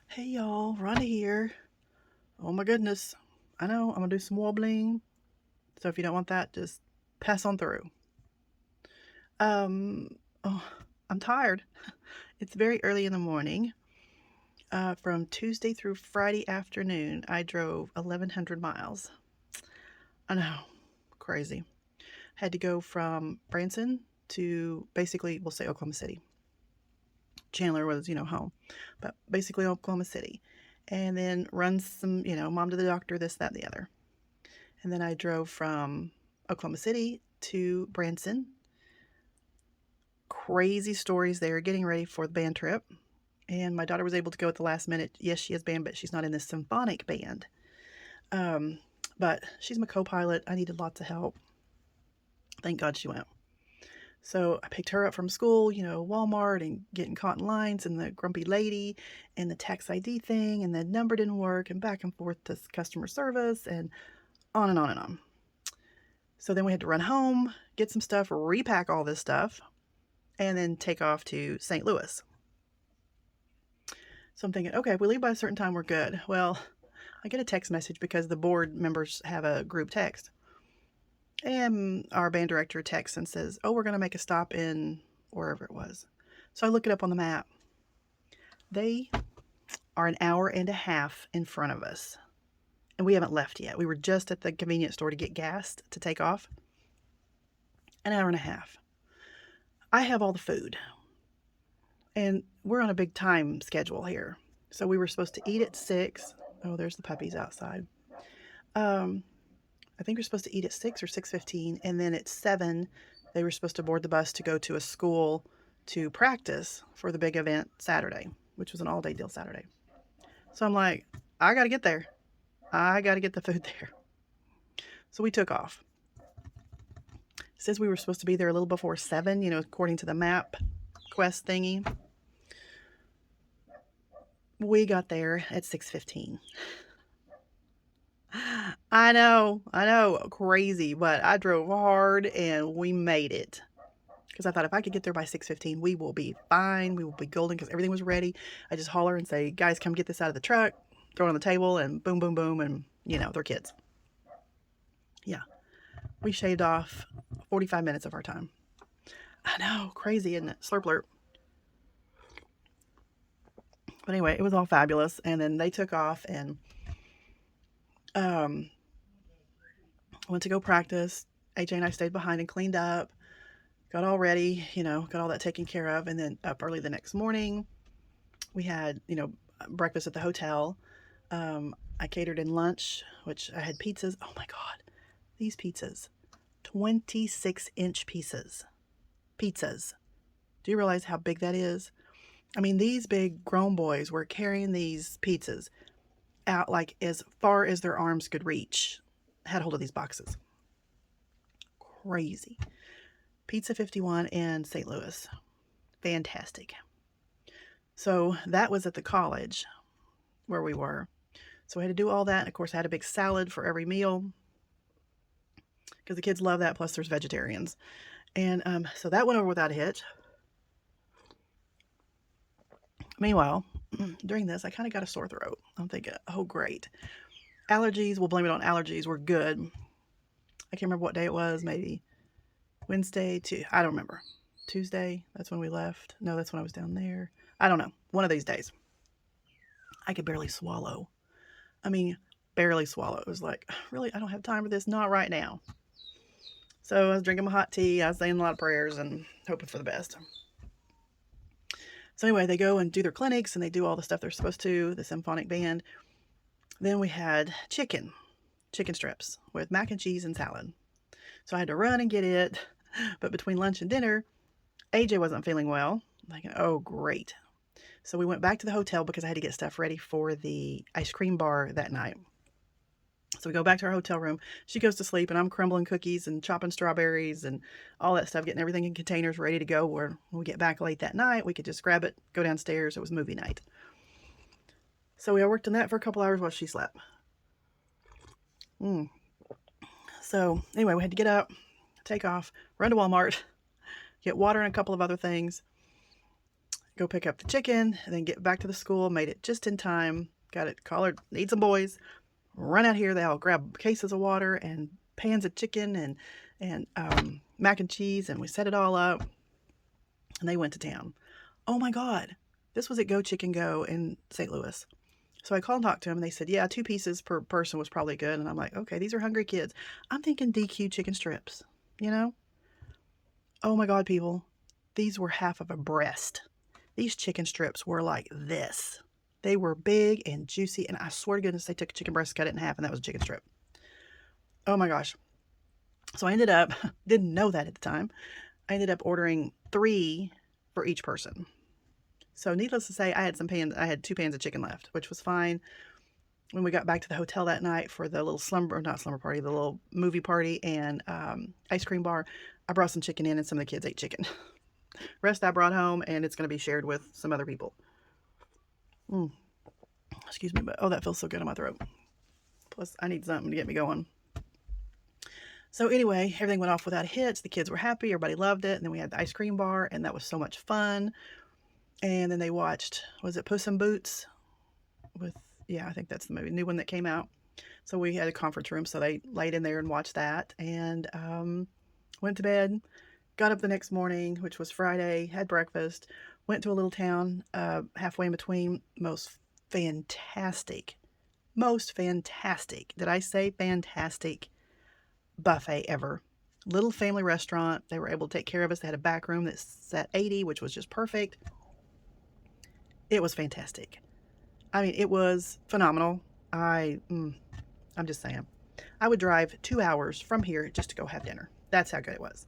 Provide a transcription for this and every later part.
Hey y'all, Rhonda here. Oh my goodness. I know, I'm gonna do some wobbling. So if you don't want that, just pass on through. Um, oh, I'm tired. It's very early in the morning. From Tuesday through Friday afternoon, I drove 1,100 miles. I know, crazy. Had to go from Branson to basically, we'll say Oklahoma City. Chandler was, home, but basically Oklahoma City. And then run some, mom to the doctor, this, that, and the other. And then I drove from Oklahoma City to Branson. Crazy stories there, getting ready for the band trip. And my daughter was able to go at the last minute. Yes, she has band, but she's not in this symphonic band. Um, but she's my co-pilot. I needed lots of help. Thank God she went. So I picked her up from school, Walmart, and getting caught in lines, and the grumpy lady and the tax ID thing, and the number didn't work, and back and forth to customer service, and on and on and on. So then we had to run home, get some stuff, repack all this stuff, and then take off to St. Louis. So I'm thinking, okay, if we leave by a certain time, we're good. Well, I get a text message because the board members have a group text. And our band director texts and says, oh, we're going to make a stop in wherever it was. So I look it up on the map. They are an hour and a half in front of us. And we haven't left yet. We were just at the convenience store to get gas to take off. An hour and a half. I have all the food. And we're on a big time schedule here. So we were supposed to eat at 6. Oh, there's the puppies outside. Um, I think we're supposed to eat at 6 or 6:15, and then at 7 they were supposed to board the bus to go to a school to practice for the big event Saturday, which was an all-day deal Saturday. So I'm like, I got to get there. I got to get the food there. So we took off. It says we were supposed to be there a little before 7, according to the map quest thingy. We got there at 6:15. I know, crazy, but I drove hard and we made it. Because I thought if I could get there by 6:15, we will be fine. We will be golden because everything was ready. I just holler and say, guys, come get this out of the truck, throw it on the table, and boom, boom, boom, and, they're kids. Yeah, we shaved off 45 minutes of our time. I know, crazy, isn't it? Slurp, slurp. But anyway, it was all fabulous. And then they took off and um, went to go practice. AJ and I stayed behind and cleaned up, got all ready, got all that taken care of. And then up early the next morning, we had, breakfast at the hotel. I catered in lunch, which I had pizzas. Oh my God, these pizzas, 26-inch pieces. Pizzas. Do you realize how big that is? I mean, these big grown boys were carrying these pizzas out like as far as their arms could reach. Had hold of these boxes. Crazy. Pizza 51 in St. Louis. Fantastic. So that was at the college where we were. So I had to do all that. And of course, I had a big salad for every meal because the kids love that. Plus, there's vegetarians. And so that went over without a hitch. Meanwhile, during this, I kind of got a sore throat. I'm thinking, oh, great. Allergies, we'll blame it on allergies. We're good. I can't remember what day it was. Maybe Wednesday, I don't remember. Tuesday, that's when we left. No, that's when I was down there. I don't know. One of these days. I could barely swallow. I mean, barely swallow. It was like, really, I don't have time for this. Not right now. So I was drinking my hot tea. I was saying a lot of prayers and hoping for the best. So anyway, they go and do their clinics and they do all the stuff they're supposed to, the symphonic band. Then we had chicken strips with mac and cheese and salad. So I had to run and get it. But between lunch and dinner, AJ wasn't feeling well. I'm like, oh, great. So we went back to the hotel because I had to get stuff ready for the ice cream bar that night. So we go back to our hotel room. She goes to sleep, and I'm crumbling cookies and chopping strawberries and all that stuff, getting everything in containers ready to go. Where when we get back late that night, we could just grab it, go downstairs. It was movie night. So we worked on that for a couple hours while she slept. So anyway, we had to get up, take off, run to Walmart, get water and a couple of other things. go pick up the chicken, and then get back to the school. Made it just in time. Got it collared, need some boys. Run out here. They all grab cases of water and pans of chicken and mac and cheese, and we set it all up. And they went to town. Oh my God. This was at Go Chicken Go in St. Louis. So I called and talked to them, and they said, yeah, 2 pieces per person was probably good. And I'm like, okay, these are hungry kids. I'm thinking DQ chicken strips, you know? Oh my God, people. These were half of a breast. These chicken strips were like this. They were big and juicy, and I swear to goodness, they took a chicken breast, cut it in half, and that was a chicken strip. Oh my gosh. So I ended up, didn't know that at the time, I ended up ordering 3 for each person. So needless to say, I had 2 pans of chicken left, which was fine. When we got back to the hotel that night for the little not slumber party, the little movie party and ice cream bar, I brought some chicken in, and some of the kids ate chicken. Rest I brought home, and it's going to be shared with some other people. Excuse me, but oh, that feels so good in my throat. Plus, I need something to get me going. So anyway, everything went off without a hitch. The kids were happy. Everybody loved it. And then we had the ice cream bar, and that was so much fun. And then they watched, was it Puss in Boots? Yeah, I think that's the movie, new one that came out. So we had a conference room, so they laid in there and watched that, and went to bed. Got up the next morning, which was Friday, had breakfast, went to a little town halfway in between. Most fantastic, did I say fantastic, buffet ever. Little family restaurant. They were able to take care of us. They had a back room that sat 80, which was just perfect. It was fantastic. I mean, it was phenomenal. I'm just saying. I would drive 2 hours from here just to go have dinner. That's how good it was.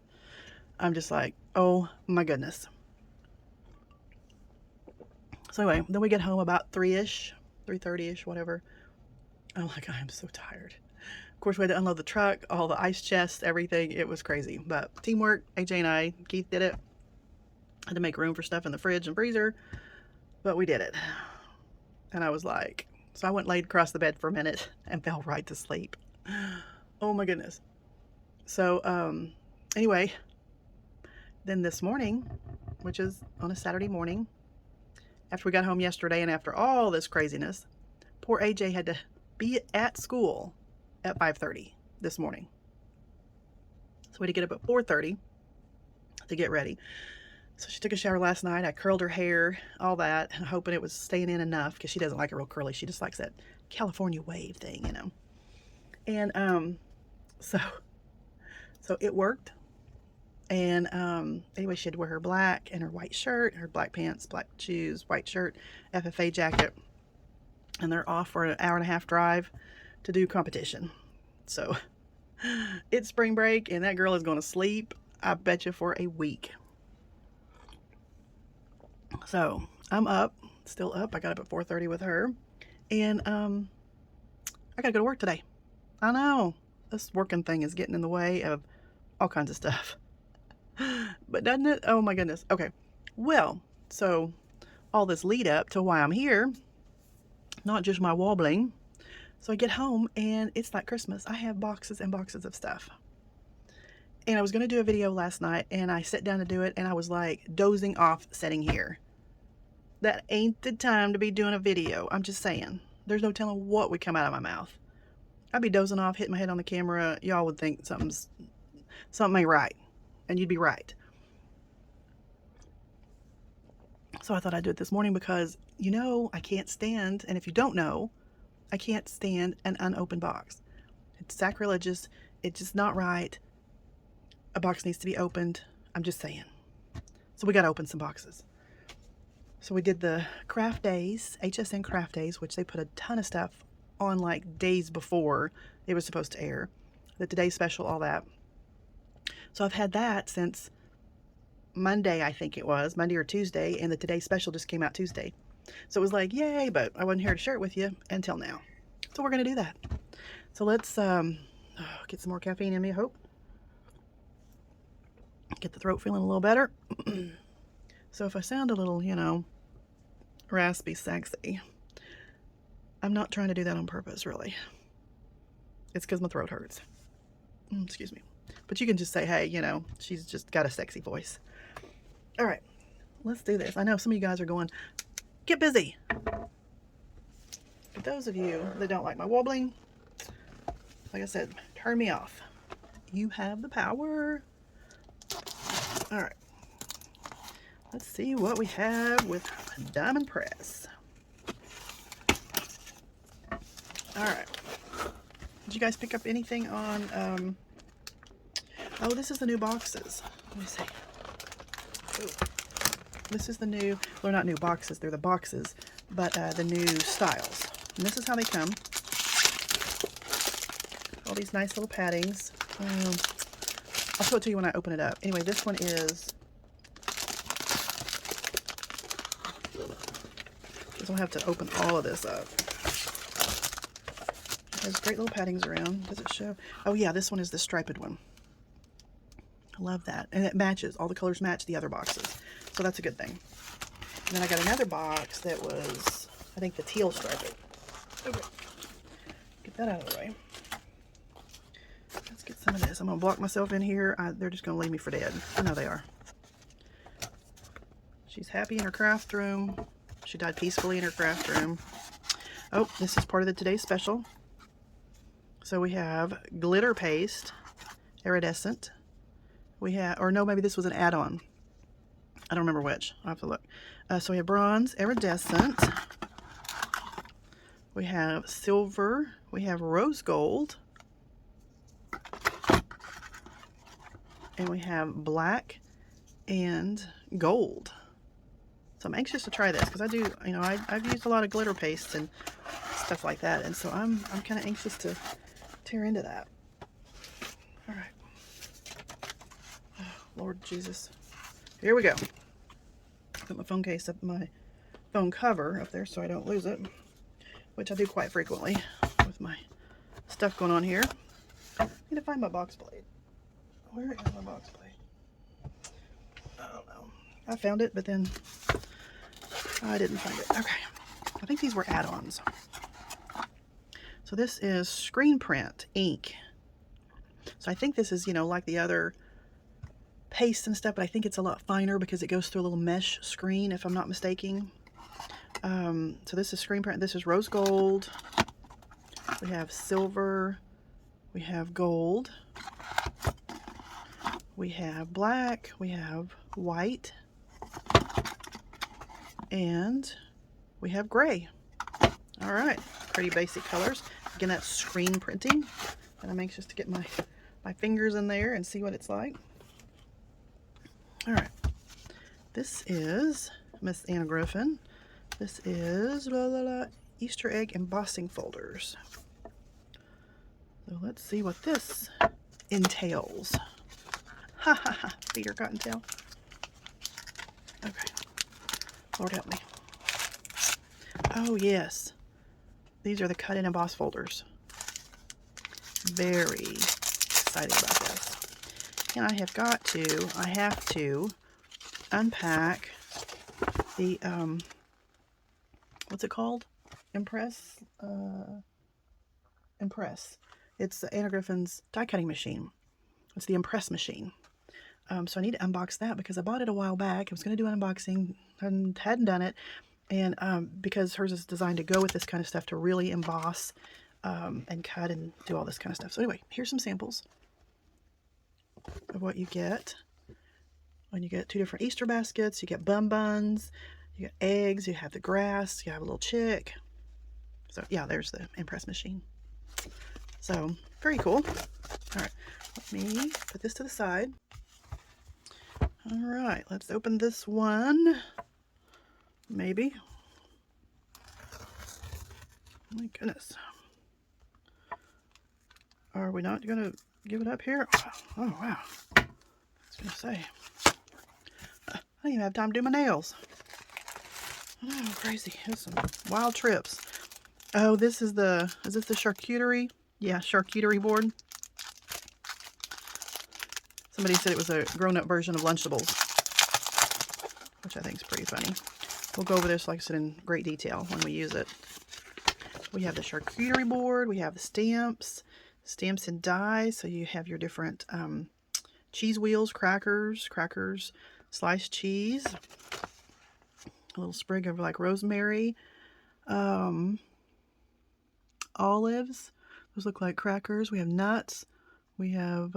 I'm just like, oh my goodness. So anyway, then we get home about 3-ish, 3:30-ish, whatever. I'm like, I am so tired. Of course, we had to unload the truck, all the ice chests, everything. It was crazy. But teamwork, AJ and I, Keith did it. Had to make room for stuff in the fridge and freezer. But we did it. And I was like, so I went laid across the bed for a minute and fell right to sleep. Oh my goodness. So anyway, then this morning, which is on a Saturday morning, after we got home yesterday and after all this craziness, poor AJ had to be at school at 5:30 this morning. So we had to get up at 4:30 to get ready. So she took a shower last night. I curled her hair, all that, hoping it was staying in enough, because she doesn't like it real curly. She just likes that California wave thing, you know. And so it worked. And anyway, she had to wear her black and her white shirt, her black pants, black shoes, white shirt, FFA jacket. And they're off for an hour-and-a-half drive to do competition. So it's spring break, and that girl is going to sleep, I bet you, for a week. So I'm up, still up. I got up at 4:30 with her, and I gotta go to work today. I know this working thing is getting in the way of all kinds of stuff, but doesn't it? Oh my goodness. Okay, well, so all this lead up to why I'm here, not just my wobbling. So I get home, and it's like Christmas. I have boxes and boxes of stuff. And I was going to do a video last night, and I sat down to do it, and I was like dozing off sitting here. That ain't the time to be doing a video. I'm just saying. There's no telling what would come out of my mouth. I'd be dozing off, hitting my head on the camera. Y'all would think something ain't right. And you'd be right. So I thought I'd do it this morning because, you know, I can't stand, and if you don't know, I can't stand an unopened box. It's sacrilegious. It's just not right. A box needs to be opened. I'm just saying. So we got to open some boxes. So we did the craft days, HSN craft days, which they put a ton of stuff on like days before it was supposed to air. The Today Special, all that. So I've had that since Monday, I think it was, Monday or Tuesday, and the Today Special just came out Tuesday. So it was like, yay, but I wasn't here to share it with you until now. So we're going to do that. So let's get some more caffeine in me, I hope. Get the throat feeling a little better. So if I sound a little, you know, raspy, sexy, I'm not trying to do that on purpose, really. It's because my throat hurts. Excuse me. But you can just say, hey, you know, she's just got a sexy voice. All right. let's do this. I know some of you guys are going, get busy. For those of you that don't like my wobbling, like I said, turn me off. You have the power. All right. Let's see what we have with Diamond Press. All right. Did you guys pick up anything on, oh, this is the new boxes. Let me see. Ooh. This is the new, well, they're not new boxes, they're the boxes, but the new styles. And this is how they come. All these nice little paddings. I'll show it to you when I open it up. Anyway, this one is, because I'll have to open all of this up. There's great little paddings around. Does it show? Oh yeah, this one is the striped one. I love that. And it matches. All the colors match the other boxes. So that's a good thing. And then I got another box that was, I think, the teal striped. Okay. Get that out of the way. Let's get some of this. I'm going to block myself in here. They're just going to leave me for dead. I know they are. She's happy in her craft room. She died peacefully in her craft room. Oh, this is part of the today's special. So we have glitter paste, iridescent. We have, or no, maybe this was an add-on. I don't remember which. I'll have to look. So we have bronze, iridescent. We have silver. We have rose gold. And we have black and gold. So I'm anxious to try this because I do, you know, I've used a lot of glitter pastes and stuff like that. And so I'm kind of anxious to tear into that. All right. Oh, Lord Jesus. Here we go. Put my phone case up, my phone cover up there so I don't lose it, which I do quite frequently with my stuff going on here. I need to find my box blade. Where is my box blade? I don't know. I found it, but then I didn't find it. Okay. I think these were add-ons. So this is screen print ink. So I think this is, you know, like the other paste and stuff, but I think it's a lot finer because it goes through a little mesh screen, if I'm not mistaken. So this is screen print. This is rose gold. We have silver. We have gold. We have black. We have white. And we have gray. All right, pretty basic colors. Again, that's screen printing, and I'm anxious to get my fingers in there and see what it's like. All right, this is Miss Anna Griffin. This is Easter egg embossing folders. So let's see what this entails. Ha ha ha, Peter Cottontail. Okay, Lord help me. Oh yes, these are the cut and emboss folders. Very excited about this. And I have to unpack the, what's it called? Impress. It's Anna Griffin's die cutting machine. It's the Impress machine. So I need to unbox that because I bought it a while back. I was going to do an unboxing and hadn't done it. And because hers is designed to go with this kind of stuff, to really emboss and cut and do all this kind of stuff. So anyway, here's some samples of what you get when you get two different Easter baskets. You get buns, you get eggs, you have the grass, you have a little chick. So yeah, there's the Impress machine. So very cool. All right, let me put this to the side. All right, let's open this one. Maybe. Oh my goodness. Are we not going to give it up here? Oh, wow. I was going to say. I didn't even have time to do my nails. Oh, crazy. There's some wild trips. Oh, this is the, is this the charcuterie? Yeah, charcuterie board. Somebody said it was a grown-up version of Lunchables, which I think is pretty funny. We'll go over this, like I said, in great detail when we use it. We have the charcuterie board. We have the stamps and die. So you have your different cheese wheels, crackers, sliced cheese. A little sprig of like rosemary. Olives. Those look like crackers. We have nuts. We have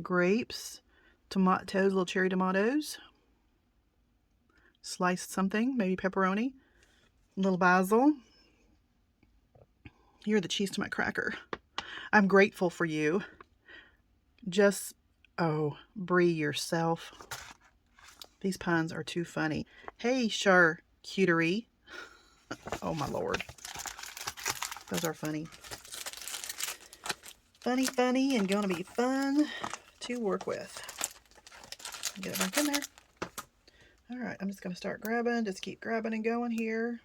grapes. Tomatoes, little cherry tomatoes. Sliced something, maybe pepperoni. A little basil. You're the cheese to my cracker. I'm grateful for you. Just, oh, Brie yourself. These puns are too funny. Hey, charcuterie. Oh, my Lord. Those are funny. Funny, funny, and gonna be fun to work with. Get it back in there. All right, I'm just gonna start grabbing. Just keep grabbing and going here.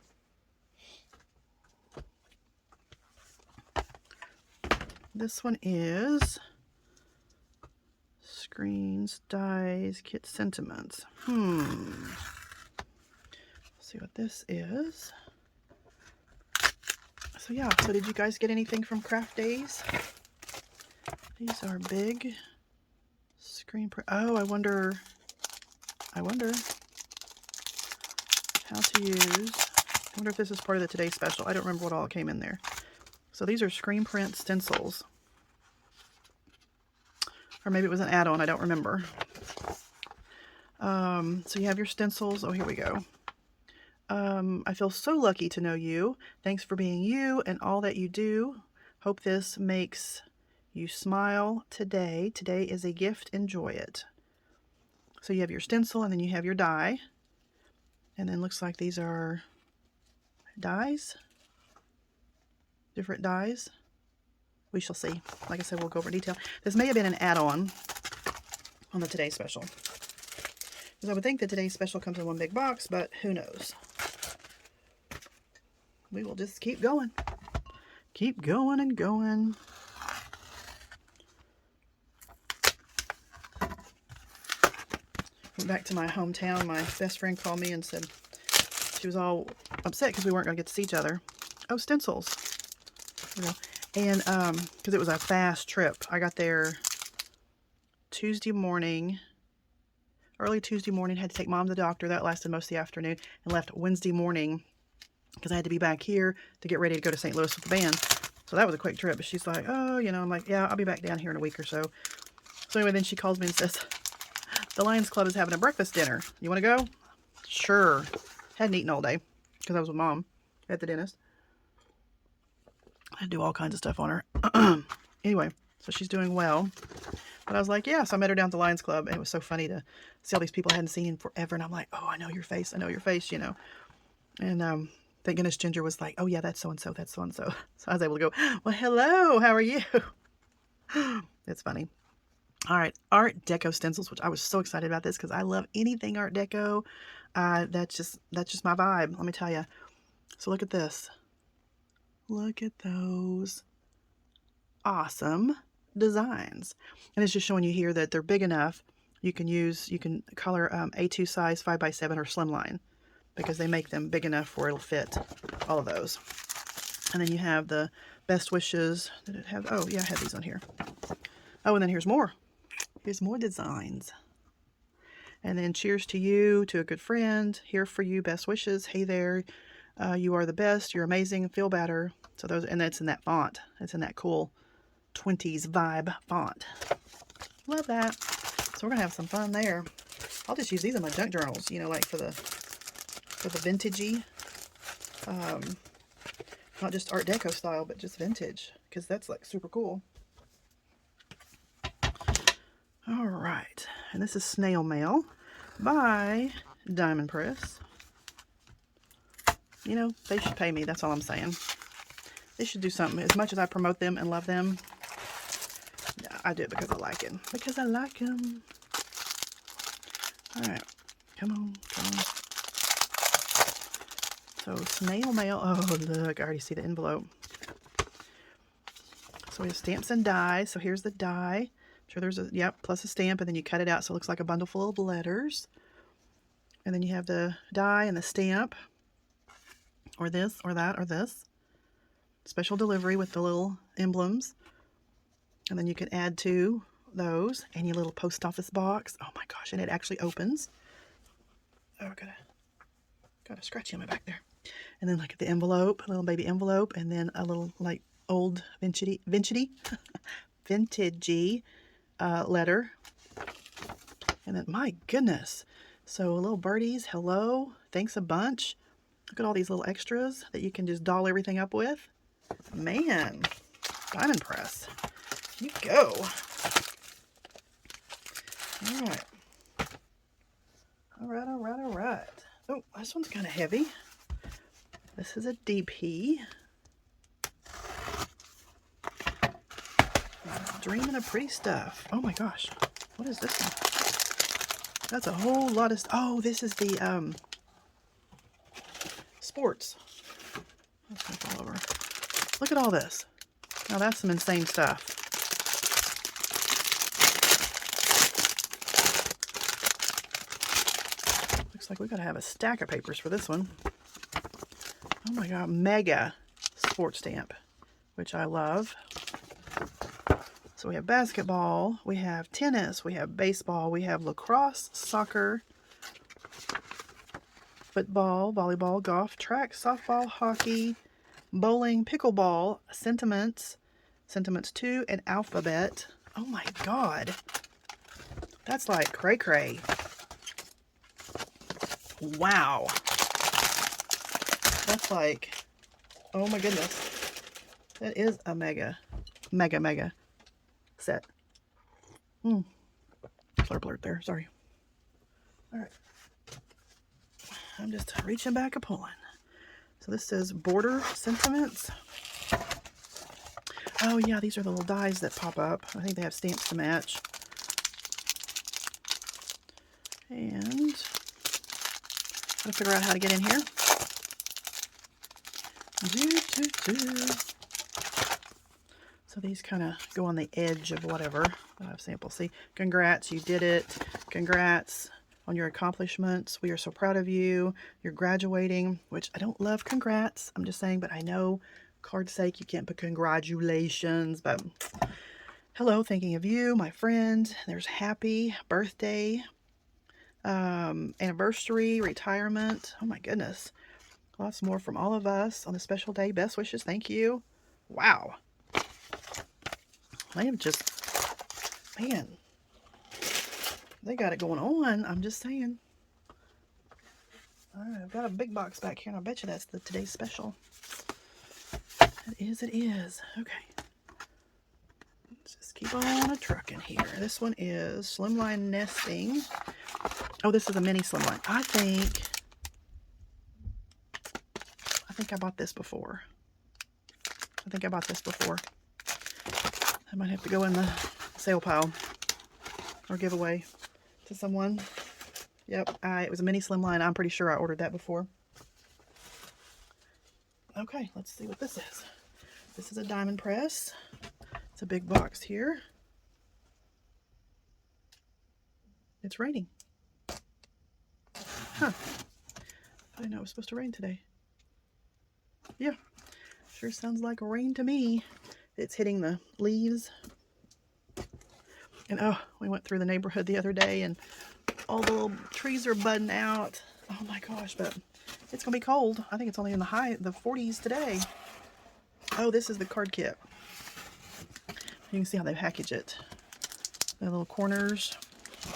This one is Screens, Dies, Kit Sentiments. Let's see what this is. So yeah, so did you guys get anything from Craft Days? These are big screen print. Oh, I wonder how to use. I wonder if this is part of the Today Special. I don't remember what all came in there. So these are screen print stencils. Or maybe it was an add-on, I don't remember. So you have your stencils. Oh, here we go. I feel so lucky to know you. Thanks for being you and all that you do. Hope this makes you smile today. Today is a gift. Enjoy it. So you have your stencil and then you have your die. And then looks like these are dies. Different dies. We shall see. Like I said, we'll go over detail. This may have been an add-on on the Today Special. Because I would think that Today's Special comes in one big box, but who knows? We will just keep going. Keep going and going. Went back to my hometown. My best friend called me and said she was all upset because we weren't going to get to see each other. Oh, stencils. You know. And because it was a fast trip. I got there Tuesday morning. Early Tuesday morning. Had to take Mom to the doctor. That lasted most of the afternoon. And left Wednesday morning because I had to be back here to get ready to go to St. Louis with the band. So that was a quick trip. But she's like, oh, you know, I'm like, yeah, I'll be back down here in a week or so. So anyway, then she calls me and says, the Lions Club is having a breakfast dinner. You want to go? Sure. Hadn't eaten all day because I was with Mom at the dentist. I had to do all kinds of stuff on her. Anyway, so she's doing well. But I was like, yeah. So I met her down at the Lions Club. And it was so funny to see all these people I hadn't seen in forever. And I'm like, oh, I know your face. I know your face, you know. And thank goodness Ginger was like, oh, yeah, that's so-and-so. That's so-and-so. So I was able to go, well, hello. How are you? It's funny. All right, Art Deco stencils, which I was so excited about this because I love anything Art Deco. That's just my vibe, let me tell you. So look at this. Look at those awesome designs. And it's just showing you here that they're big enough. You can color A2 size 5x7 or slimline because they make them big enough where it'll fit all of those. And then you have the best wishes. Did it have? Oh, yeah, I had these on here. Oh, and then here's more. Here's more designs. And then cheers to you, to a good friend. Here for you, best wishes. Hey there, you are the best. You're amazing. Feel better. So those, and that's in that font. It's in that cool 20s vibe font. Love that. So we're gonna have some fun there. I'll just use these in my junk journals. You know, like for the vintagey, not just Art Deco style, but just vintage, because that's like super cool. All right, and this is Snail Mail by Diamond Press. You know, they should pay me, that's all I'm saying. They should do something. As much as I promote them and love them, I do it because I like it. Because I like them. All right, come on, come on. So, Snail Mail. Oh, look, I already see the envelope. So we have stamps and die. So here's the die. Sure, there's a, yep, plus a stamp, and then you cut it out so it looks like a bundle full of letters. And then you have the die and the stamp, or this, or that, or this. Special delivery with the little emblems. And then you can add to those, and your little post office box. Oh my gosh, and it actually opens. Oh, we're gonna Got a scratchy on my back there. And then look at the envelope, a little baby envelope, and then a little like old vintagey letter. And then, my goodness. So little birdies, hello, thanks a bunch. Look at all these little extras that you can just doll everything up with. Man, diamond press. You go. All right. All right, all right, all right. Oh, this one's kind of heavy. This is a DP. Dreaming of pretty stuff. Oh my gosh. What is this one? That's a whole lot of... Oh, this is the sports. That's going to fall over. Look at all this. Now that's some insane stuff. Looks like we got to have a stack of papers for this one. Oh my god, mega sports stamp, which I love. So we have basketball, we have tennis, we have baseball, we have lacrosse, soccer, football, volleyball, golf, track, softball, hockey, bowling, pickleball, sentiments 2, and alphabet. Oh my god. That's like cray cray. Wow. That's like, oh my goodness. That is a mega set. Blurb there, sorry. All right. I'm just reaching back and pulling. So this says border sentiments. Oh yeah, these are the little dies that pop up. I think they have stamps to match. And gotta figure out how to get in here. So these kind of go on the edge of whatever. I have samples. See, congrats, you did it. Congrats on your accomplishments. We are so proud of you. You're graduating, which I don't love congrats. I'm just saying, but I know card's sake you can't put congratulations, but hello, thinking of you, my friend. There's happy birthday, anniversary, retirement. Oh my goodness. Lots more from all of us on this special day. Best wishes. Thank you. Wow. They have just, man, they got it going on. I'm just saying. All right, I've got a big box back here, and I bet you that's the today's special. It is, it is. Okay. Let's just keep on a trucking here. This one is Slimline Nesting. Oh, this is a mini Slimline. I think I bought this before. I might have to go in the sale pile or giveaway to someone. Yep, it was a mini Slimline. I'm pretty sure I ordered that before. Okay, let's see what this is. This is a diamond press. It's a big box here. It's raining. Huh. I didn't know it was supposed to rain today. Yeah, sure sounds like rain to me. It's hitting the leaves. And oh, we went through the neighborhood the other day and all the little trees are budding out. Oh my gosh, but it's gonna be cold. I think it's only in the 40s today. Oh, this is the card kit. You can see how they package it. The little corners.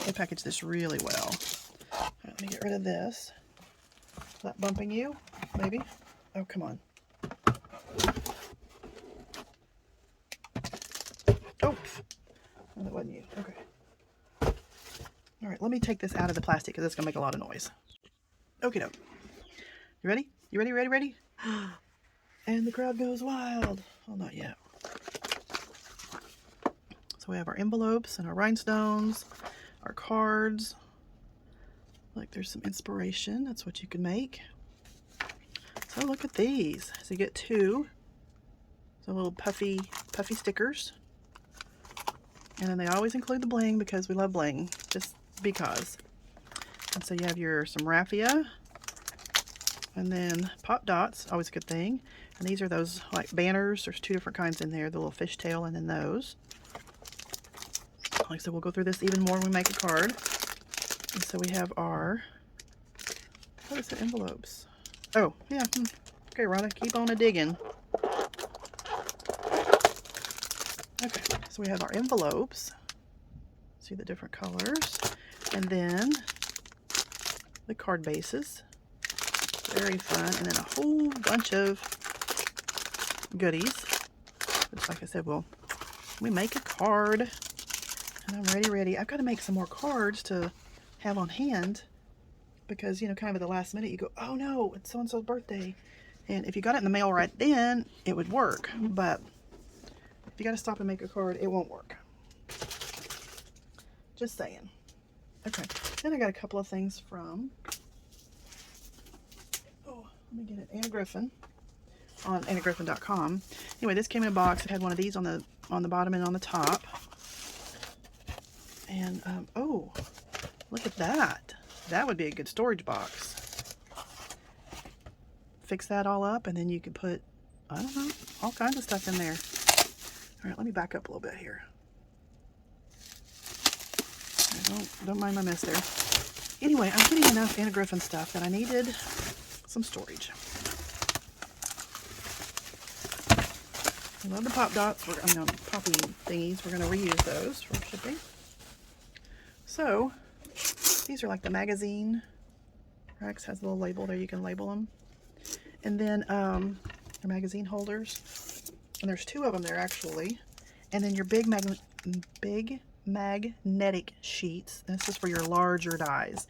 They package this really well. Right, let me get rid of this. Is that bumping you? Maybe? Oh, come on. Oh, that wasn't you. Okay. All right, let me take this out of the plastic because it's going to make a lot of noise. Okie doke. You ready? You ready, ready, ready? And the crowd goes wild. Oh, not yet. So we have our envelopes and our rhinestones, our cards. Like there's some inspiration. That's what you can make. So look at these. So you get 2. So little puffy stickers. And then they always include the bling because we love bling. Just because. And so you have some raffia. And then pop dots, always a good thing. And these are those like banners. There's 2 different kinds in there. The little fishtail and then those. Like I said, we'll go through this even more when we make a card. And so we have our What is the envelopes? Oh, yeah. Okay, Rhonda, keep on a-digging. Okay, so we have our envelopes. See the different colors. And then the card bases. Very fun. And then a whole bunch of goodies. Which, like I said, we make a card. And I'm ready. I've got to make some more cards to have on hand. Because, you know, kind of at the last minute, you go, oh no, it's so-and-so's birthday. And if you got it in the mail right then, it would work. But if you got to stop and make a card, it won't work. Just saying. Okay, then I got a couple of things from, let me get it, Anna Griffin, on annagriffin.com. Anyway, this came in a box. It had one of these on the bottom and on the top. And, oh, look at that. That would be a good storage box. Fix that all up, and then you could put, I don't know, all kinds of stuff in there. All right, let me back up a little bit here. Don't mind my mess there. Anyway, I'm getting enough Anna Griffin stuff that I needed some storage. I love the pop dots. Poppy thingies. We're going to reuse those for shipping. So, these are like the magazine racks. Has a little label there. You can label them. And then your magazine holders. And there's 2 of them there actually. And then your big magnetic sheets. This is for your larger dies.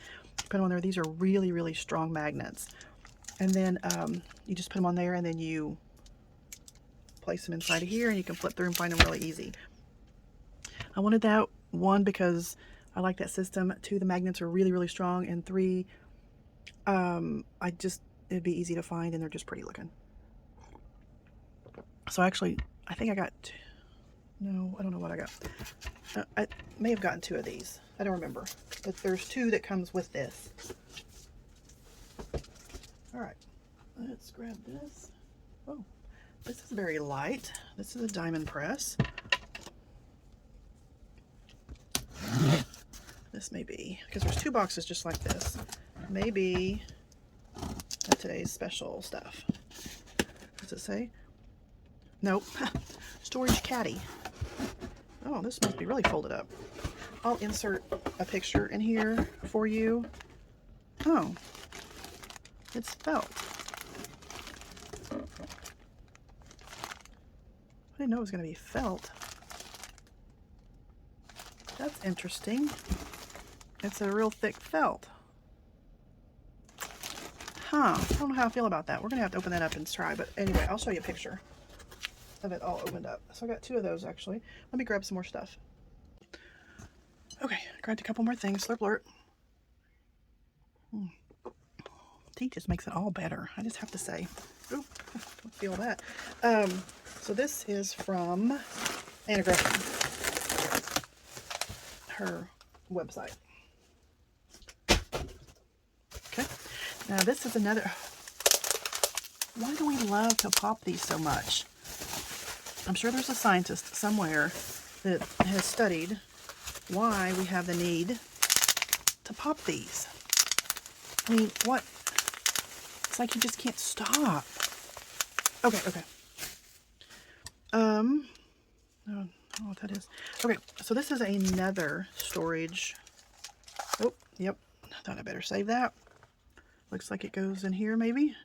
Put them on there. These are really, really strong magnets. And then you just put them on there, and then you place them inside of here, and you can flip through and find them really easy. I wanted that, 1, because I like that system. 2, the magnets are really, really strong. And 3, it'd be easy to find, and they're just pretty looking. So actually, I think I got, no, I don't know what I got. I may have gotten 2 of these. I don't remember. But there's 2 that comes with this. All right, let's grab this. Oh, this is very light. This is a diamond press. This may be, because there's 2 boxes just like this. Maybe today's special stuff. What's it say? Nope. Storage caddy. Oh, this must be really folded up. I'll insert a picture in here for you. Oh, it's felt. I didn't know it was going to be felt. That's interesting. It's a real thick felt. Huh. I don't know how I feel about that. We're going to have to open that up and try. But anyway, I'll show you a picture of it all opened up. So I got 2 of those actually. Let me grab some more stuff. Okay, I grabbed a couple more things. Slurp blurt. Tea just makes it all better. I just have to say. Oop, don't feel that. So this is from Anna Griffin. Her website. Okay. Now this is another. Why do we love to pop these so much? I'm sure there's a scientist somewhere that has studied why we have the need to pop these. I mean, what? It's like you just can't stop. Okay. I don't know what that is. Okay, so this is another storage. Oh, yep. I thought I better save that. Looks like it goes in here, maybe.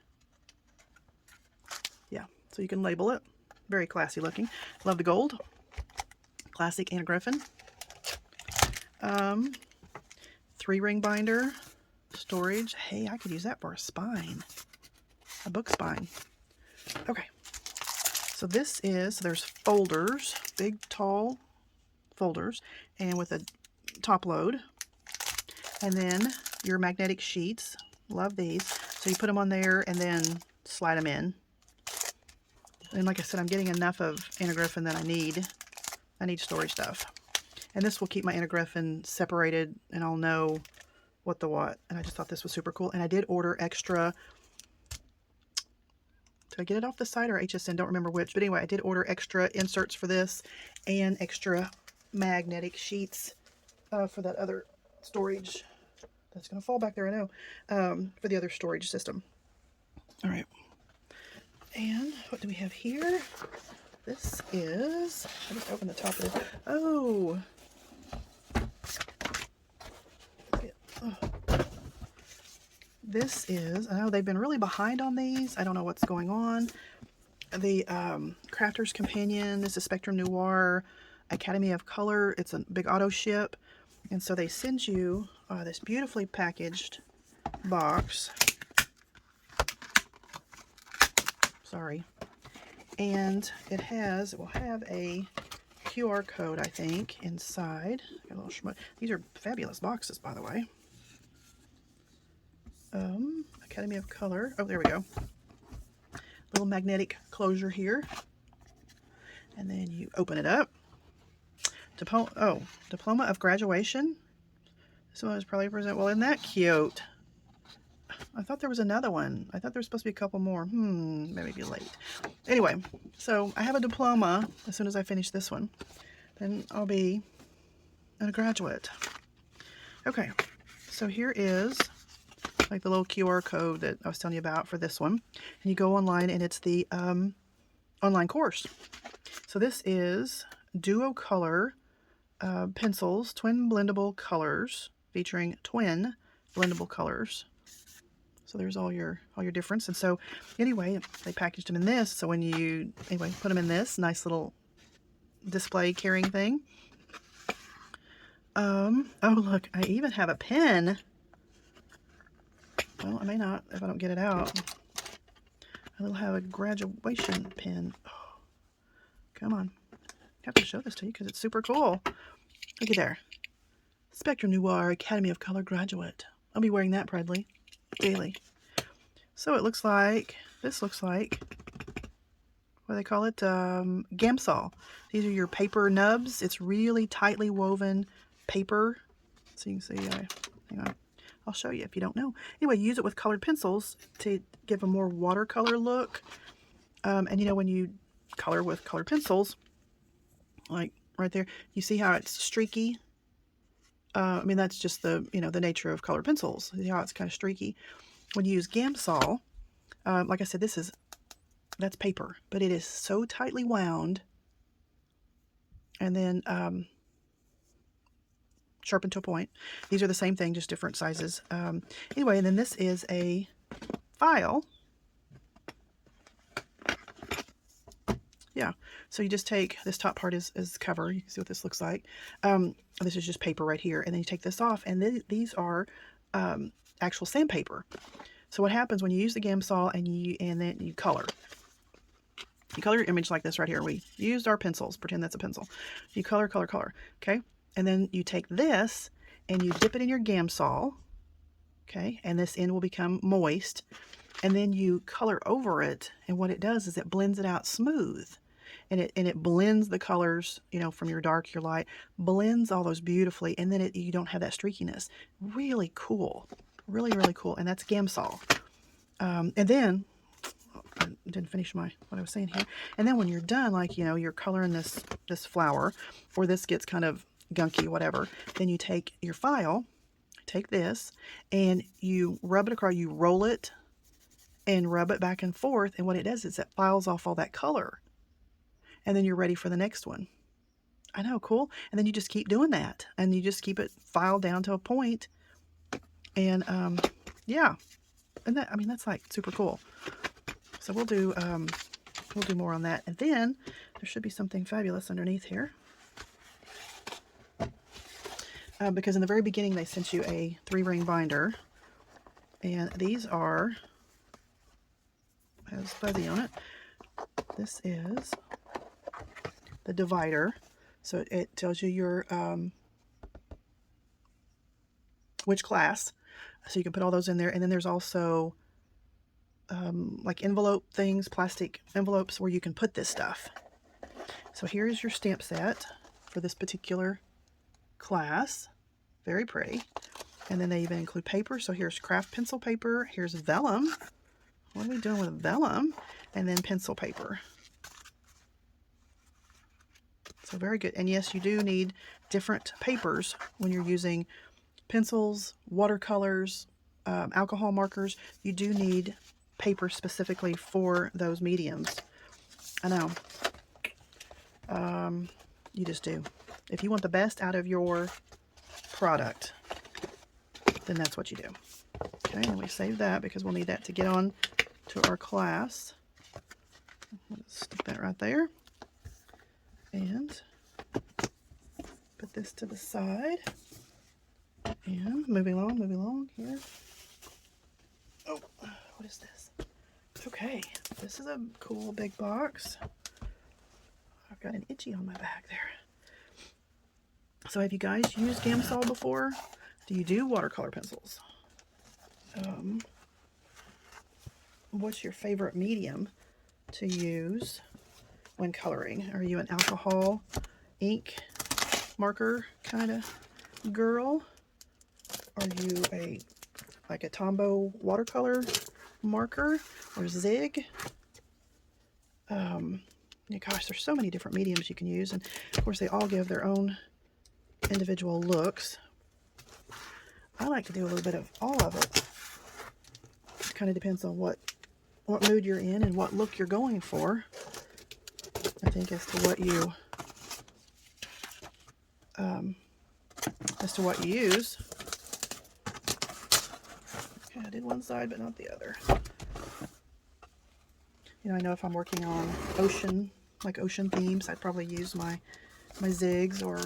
Yeah, so you can label it. Very classy looking. Love the gold. Classic Anna Griffin. 3-ring binder. Storage. Hey, I could use that for a spine. A book spine. Okay. So this is, there's folders. Big, tall folders. And with a top load. And then your magnetic sheets. Love these. So you put them on there and then slide them in. And like I said, I'm getting enough of Anna Griffin that I need storage stuff. And this will keep my Anna Griffin separated, and I'll know what the what. And I just thought this was super cool. And I did order extra. Did I get it off the site or HSN? Don't remember which. But anyway, I did order extra inserts for this and extra magnetic sheets for that other storage That's going to fall back there, I know, for the other storage system. All right. And what do we have here? This is, I just opened the top of it. Oh. This is, I know they've been really behind on these. I don't know what's going on. The Crafter's Companion. This is Spectrum Noir Academy of Color. It's a big auto ship. And so they send you this beautifully packaged box. Sorry. And it will have a QR code, I think, inside. Got a little These are fabulous boxes, by the way. Academy of Color. Oh, there we go. Little magnetic closure here. And then you open it up. Diploma of Graduation. This one was probably present. Well, isn't that cute? I thought there was another one. I thought there was supposed to be a couple more. Maybe be late. Anyway, so I have a diploma. As soon as I finish this one, then I'll be a graduate. Okay, so here is like the little QR code that I was telling you about for this one. And you go online and it's the online course. So this is Duo Color pencils, twin blendable colors, featuring twin blendable colors. So there's all your difference. And so anyway, they packaged them in this. So when you put them in this nice little display carrying thing. Oh look, I even have a pen. Well, I may not if I don't get it out. I will have a graduation pen. Oh, come on. I have to show this to you because it's super cool. Look at there. Spectrum Noir Academy of Color graduate. I'll be wearing that proudly, daily. So it looks like, this looks like, what do they call it? Gamsol. These are your paper nubs. It's really tightly woven paper. So you can see, hang on. I'll show you if you don't know. Anyway, use it with colored pencils to give a more watercolor look. And you know, when you color with colored pencils, like right there, you see how it's streaky? I mean, that's just the, the nature of colored pencils. See how it's kind of streaky. When you use Gamsol, like I said, that's paper, but it is so tightly wound and then sharpened to a point. These are the same thing, just different sizes. Anyway, and then this is a file. Yeah, so you just take, this top part is cover. You can see what this looks like. This is just paper right here. And then you take this off, and these are actual sandpaper. So what happens when you use the Gamsol and then you color. You color your image like this right here. We used our pencils. Pretend that's a pencil. You color, color, color. Okay? And then you take this and you dip it in your Gamsol. Okay? And this end will become moist. And then you color over it. And what it does is it blends it out smooth. And it blends the colors, from your dark, your light. Blends all those beautifully. And then you don't have that streakiness. Really cool. Really, really cool. And that's Gamsol. And then, I didn't finish what I was saying here. And then when you're done, like, you're coloring this flower, or this gets kind of gunky, whatever, then you take your file, take this, and you rub it across, you roll it, and rub it back and forth. And what it does is it files off all that color. And then you're ready for the next one. I know, cool. And then you just keep doing that. And you just keep it filed down to a point. And, yeah. And that, that's like super cool. So we'll do more on that. And then there should be something fabulous underneath here. Because in the very beginning, they sent you a 3-ring binder. And these has fuzzy on it. This is the divider. So it tells you your, which class. So you can put all those in there. And then there's also like envelope things, plastic envelopes where you can put this stuff. So here is your stamp set for this particular class. Very pretty. And then they even include paper. So here's craft pencil paper. Here's vellum. What are we doing with vellum? And then pencil paper. So very good. And yes, you do need different papers when you're using pencils, watercolors, alcohol markers, you do need paper specifically for those mediums. I know. You just do. If you want the best out of your product, then that's what you do. Okay, and we save that because we'll need that to get on to our class. Let's stick that right there. And put this to the side. And moving along here. Oh, what is this? Okay, this is a cool big box. I've got an itchy on my back there. So have you guys used Gamsol before? Do you do watercolor pencils? What's your favorite medium to use when coloring? Are you an alcohol ink marker kind of girl? Are you like a Tombow watercolor marker or Zig? Gosh, there's so many different mediums you can use, and of course they all give their own individual looks. I like to do a little bit of all of it. It kind of depends on what mood you're in and what look you're going for. I think as to what you use. Okay, I did one side but not the other. I know if I'm working on ocean themes, I'd probably use my Zigs or,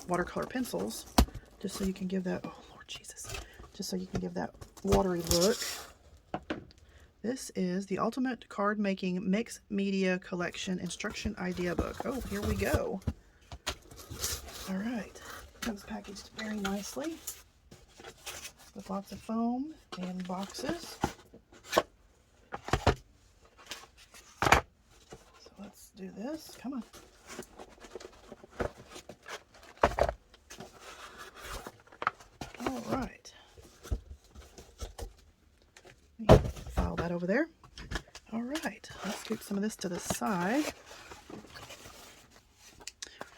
watercolor pencils, just so you can give that, oh Lord Jesus, just so you can give that watery look. This is the Ultimate Card Making Mixed Media Collection Instruction Idea Book. Oh, here we go. All right, comes packaged very nicely with lots of foam and boxes. Do this. Come on. All right. File that over there. All right. Let's scoop some of this to the side.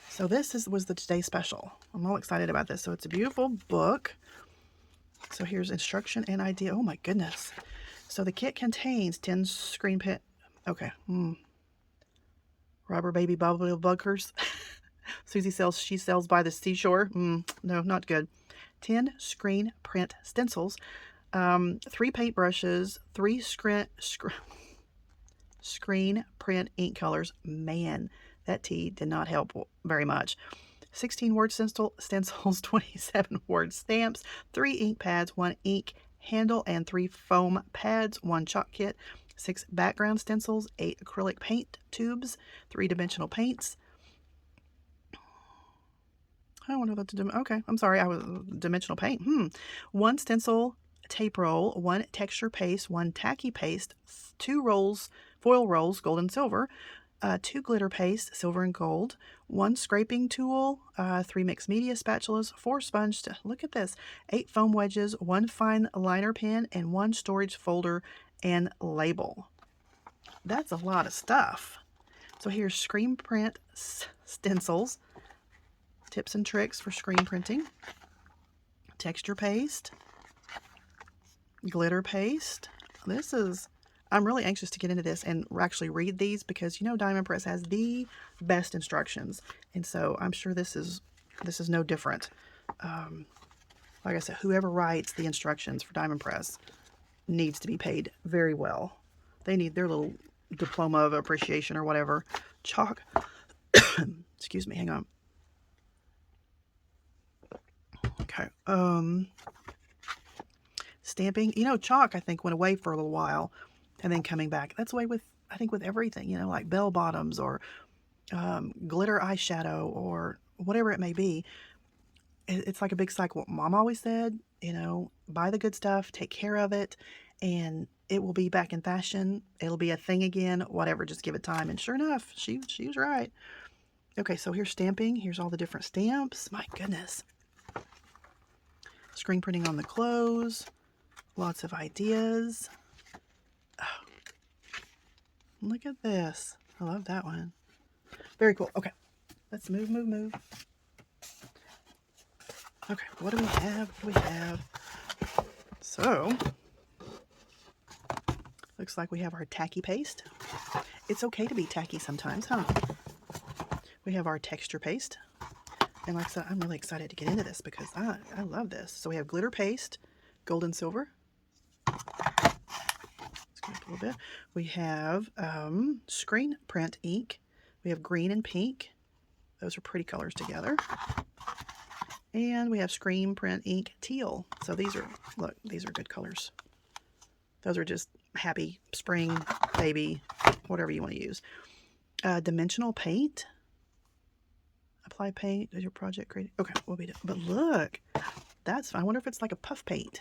So this was the today special. I'm all excited about this. So it's a beautiful book. So here's instruction and idea. Oh my goodness. So the kit contains 10 screen print. Okay. Rubber baby bubble buggers. Susie she sells by the seashore. No, not good. 10 screen print stencils, 3 paint brushes, 3 screen print ink colors. Man, that T did not help very much. 16 word stencils, 27 word stamps, 3 ink pads, 1 ink handle, and 3 foam pads, 1 chalk kit, 6 background stencils, 8 acrylic paint tubes, 3-dimensional paints. I wonder what to do. Okay, I'm sorry. I was dimensional paint. 1 stencil tape roll, 1 texture paste, 1 tacky paste, 2 foil rolls, gold and silver, 2 glitter paste, silver and gold, 1 scraping tool, 3 mixed media spatulas, 4 sponge. Look at this. 8 foam wedges, 1 fine liner pen, and 1 storage folder and label. That's a lot of stuff. So here's screen print stencils, tips and tricks for screen printing, texture paste, glitter paste. I'm really anxious to get into this and actually read these because Diamond Press has the best instructions, and so I'm sure this is no different. Like I said, whoever writes the instructions for Diamond Press needs to be paid very well. They need their little diploma of appreciation or whatever. Chalk. Excuse me, hang on. Okay. Stamping. Chalk, I think, went away for a little while and then coming back. That's the way with everything, like bell bottoms or glitter eyeshadow or whatever it may be. It's like a big cycle. Mom always said, buy the good stuff, take care of it, and it will be back in fashion. It'll be a thing again, whatever, just give it time. And sure enough, she was right. Okay, so here's stamping. Here's all the different stamps. My goodness. Screen printing on the clothes. Lots of ideas. Oh, look at this. I love that one. Very cool. Okay, let's move. Okay, what do we have? What do we have? So, looks like we have our tacky paste. It's okay to be tacky sometimes, huh? We have our texture paste. And like I said, I'm really excited to get into this because I love this. So we have glitter paste, gold and silver. Let's go up a little bit. We have screen print ink. We have green and pink. Those are pretty colors together. And we have screen print ink teal. So these are, look, these are good colors. Those are just happy spring, baby, whatever you want to use. Dimensional paint. Apply paint. Does your project create? Okay, we'll be done. But look, that's fine. I wonder if it's like a puff paint.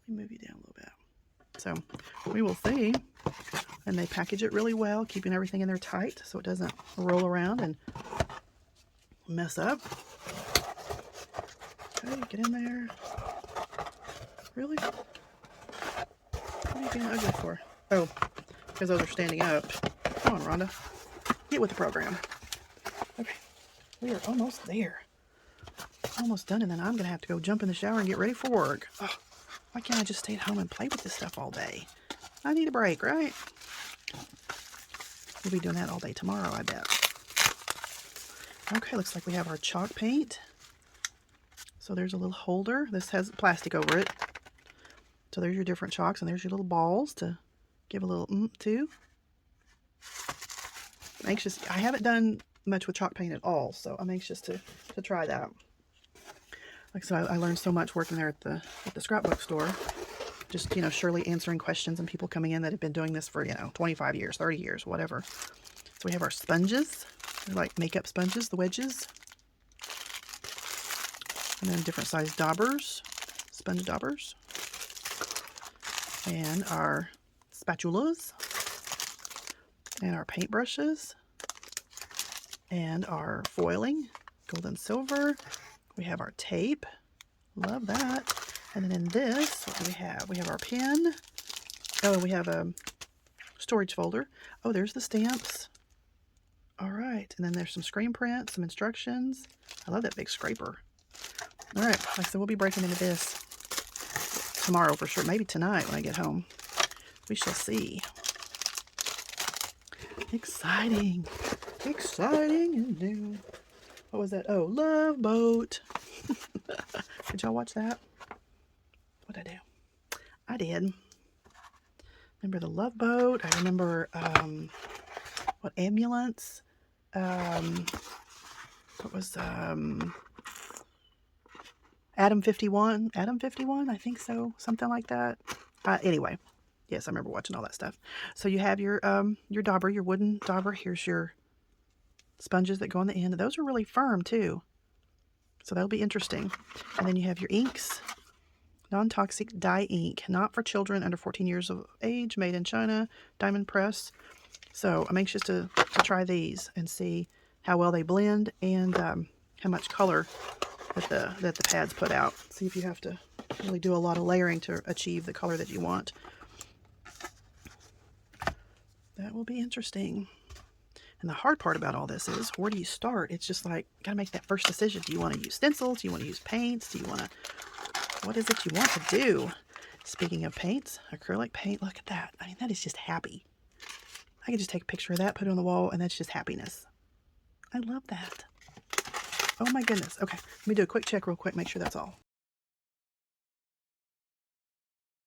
Let me move you down a little bit. So we will see. And they package it really well, keeping everything in there tight so it doesn't roll around and mess up. Okay, get in there. Really? What are you being ugly for? Oh, because those are standing up. Come on, Rhonda. Get with the program. Okay, we are almost there. Almost done, and then I'm going to have to go jump in the shower and get ready for work. Oh, why can't I just stay at home and play with this stuff all day? I need a break, right? We'll be doing that all day tomorrow, I bet. Okay, looks like we have our chalk paint. So there's a little holder. This has plastic over it. So there's your different chalks, and there's your little balls to give a little to. I'm anxious. I haven't done much with chalk paint at all, so I'm anxious to try that. Like I said, I learned so much working there at the scrapbook store. Just, you know, surely answering questions and people coming in that have been doing this for, you know, 25 years, 30 years, whatever. So we have our sponges. They're like makeup sponges, the wedges. And then different size daubers, sponge daubers. And our spatulas. And our paintbrushes. And our foiling, gold and silver. We have our tape. Love that. And then in this, what do we have? We have our pen. Oh, we have a storage folder. Oh, there's the stamps. All right. And then there's some screen print, some instructions. I love that big scraper. All right. Like I said, we'll be breaking into this tomorrow for sure. Maybe tonight when I get home. We shall see. Exciting. Exciting and new. What was that? Oh, Love Boat. Did y'all watch that? What'd I do? I did. Remember the Love Boat. I remember, what, Ambulance. What was, Adam 51? Adam 51? I think so. Something like that. Anyway. Yes, I remember watching all that stuff. So you have your dauber, your wooden dauber. Here's your sponges that go on the end. Those are really firm, too. So that'll be interesting. And then you have your inks. Non-toxic dye ink. Not for children under 14 years of age. Made in China. Diamond press. So I'm anxious to try these and see how well they blend and how much color that the pads put out. See if you have to really do a lot of layering to achieve the color that you want. That will be interesting. And the hard part about all this is, where do you start? It's just like, gotta make that first decision. Do you want to use stencils? Do you want to use paints? Do you want to, what is it you want to do? Speaking of paints, acrylic paint, look at that. I mean, that is just happy. I could just take a picture of that, put it on the wall, and that's just happiness. I love that. Oh my goodness. Okay, let me do a quick check real quick, make sure that's all.